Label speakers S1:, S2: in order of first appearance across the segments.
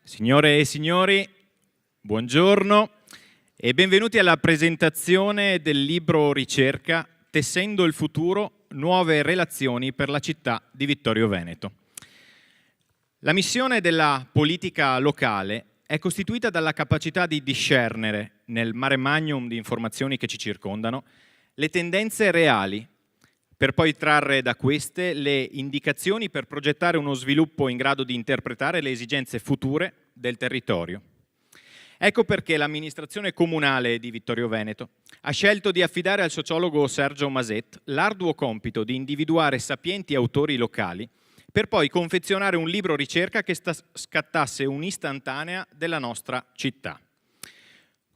S1: Signore e signori, buongiorno e benvenuti alla presentazione del libro Ricerca Tessendo il futuro, nuove relazioni per la città di Vittorio Veneto. La missione della politica locale è costituita dalla capacità di discernere, nel mare magnum di informazioni che ci circondano, le tendenze reali, per poi trarre da queste le indicazioni per progettare uno sviluppo in grado di interpretare le esigenze future del territorio. Ecco perché l'amministrazione comunale di Vittorio Veneto ha scelto di affidare al sociologo Sergio Maset l'arduo compito di individuare sapienti autori locali per poi confezionare un libro ricerca che scattasse un'istantanea della nostra città.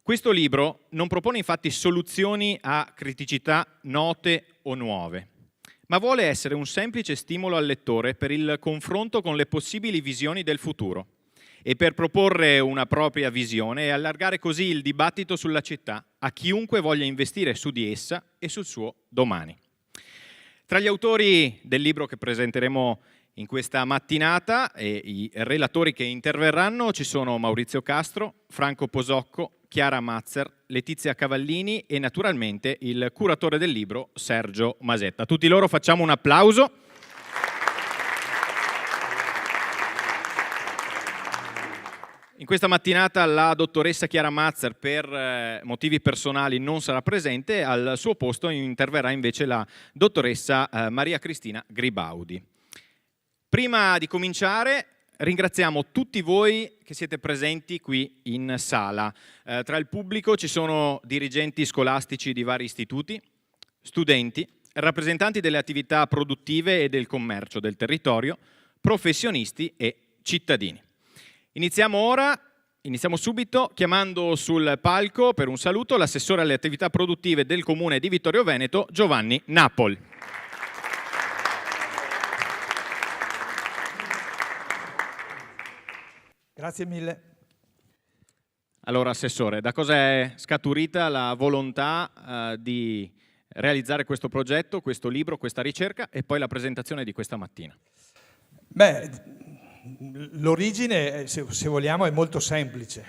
S1: Questo libro non propone infatti soluzioni a criticità note o nuove, ma vuole essere un semplice stimolo al lettore per il confronto con le possibili visioni del futuro e per proporre una propria visione e allargare così il dibattito sulla città a chiunque voglia investire su di essa e sul suo domani. Tra gli autori del libro che presenteremo in questa mattinata e i relatori che interverranno ci sono Maurizio Castro, Franco Posocco, Chiara Mazzer, Letizia Cavallini e naturalmente il curatore del libro Sergio Masetta. A tutti loro facciamo un applauso. In questa mattinata la dottoressa Chiara Mazzer per motivi personali non sarà presente, al suo posto interverrà invece la dottoressa Maria Cristina Gribaudi. Prima di cominciare ringraziamo tutti voi che siete presenti qui in sala. Tra il pubblico ci sono dirigenti scolastici di vari istituti, studenti, rappresentanti delle attività produttive e del commercio del territorio, professionisti e cittadini. Iniziamo subito chiamando sul palco per un saluto l'assessore alle attività produttive del Comune di Vittorio Veneto, Giovanni Napol.
S2: Grazie mille.
S1: Allora, Assessore, da cosa è scaturita la volontà di realizzare questo progetto, questo libro, questa ricerca e poi la presentazione di questa mattina?
S2: Beh, l'origine, se vogliamo, è molto semplice.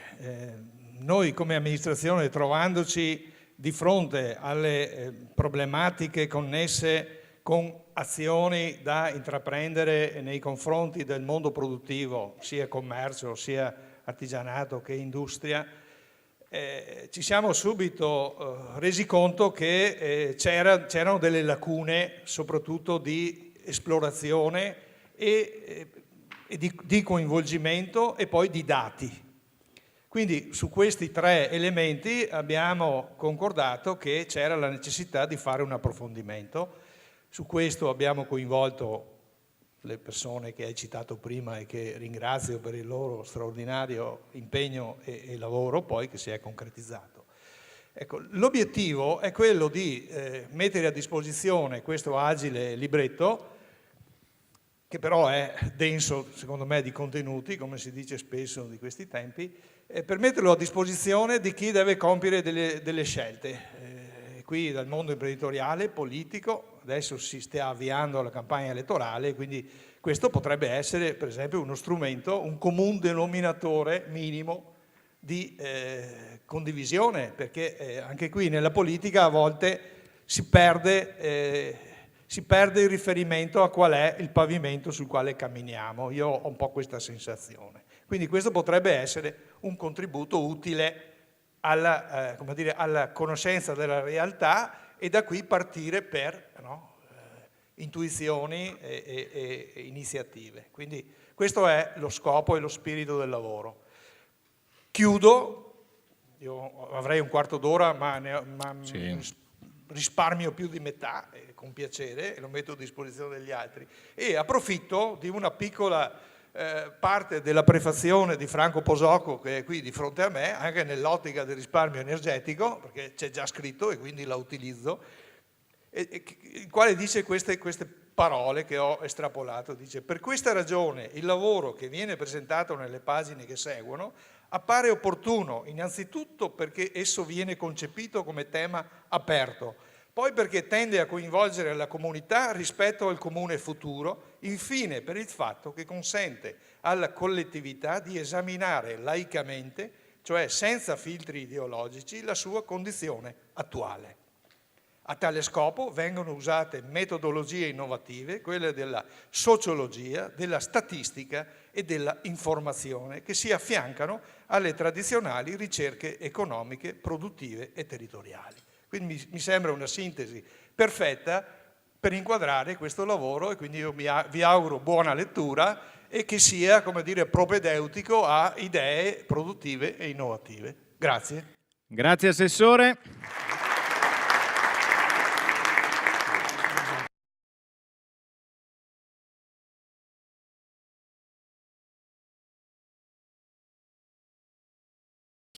S2: Noi come amministrazione, trovandoci di fronte alle problematiche connesse con azioni da intraprendere nei confronti del mondo produttivo, sia commercio, sia artigianato che industria, ci siamo subito resi conto che c'erano delle lacune, soprattutto di esplorazione e di coinvolgimento e poi di dati. Quindi su questi tre elementi abbiamo concordato che c'era la necessità di fare un approfondimento. Su questo abbiamo coinvolto le persone che hai citato prima e che ringrazio per il loro straordinario impegno e lavoro poi che si è concretizzato. Ecco, l'obiettivo è quello di mettere a disposizione questo agile libretto, che però è denso, secondo me, di contenuti, come si dice spesso di questi tempi, per metterlo a disposizione di chi deve compiere delle scelte. Qui dal mondo imprenditoriale, politico, adesso si sta avviando la campagna elettorale, quindi questo potrebbe essere, per esempio, uno strumento, un comune denominatore minimo di condivisione, perché anche qui nella politica a volte si perde il riferimento a qual è il pavimento sul quale camminiamo. Io ho un po' questa sensazione. Quindi questo potrebbe essere un contributo utile alla conoscenza della realtà e da qui partire per intuizioni e iniziative. Quindi questo è lo scopo e lo spirito del lavoro. Chiudo, io avrei un quarto d'ora ma sì. Risparmio più di metà, con piacere, e lo metto a disposizione degli altri. E approfitto di una piccola parte della prefazione di Franco Posocco, che è qui di fronte a me, anche nell'ottica del risparmio energetico, perché c'è già scritto e quindi la utilizzo, il quale dice queste parole che ho estrapolato. Dice: per questa ragione il lavoro che viene presentato nelle pagine che seguono appare opportuno innanzitutto perché esso viene concepito come tema aperto, Poi perché tende a coinvolgere la comunità rispetto al comune futuro, infine per il fatto che consente alla collettività di esaminare laicamente, cioè senza filtri ideologici, la sua condizione attuale. A tale scopo vengono usate metodologie innovative, quelle della sociologia, della statistica e della informazione, che si affiancano alle tradizionali ricerche economiche, produttive e territoriali. Quindi mi sembra una sintesi perfetta per inquadrare questo lavoro e quindi io vi auguro buona lettura e che sia, come dire, propedeutico a idee produttive e innovative. Grazie.
S1: Grazie Assessore.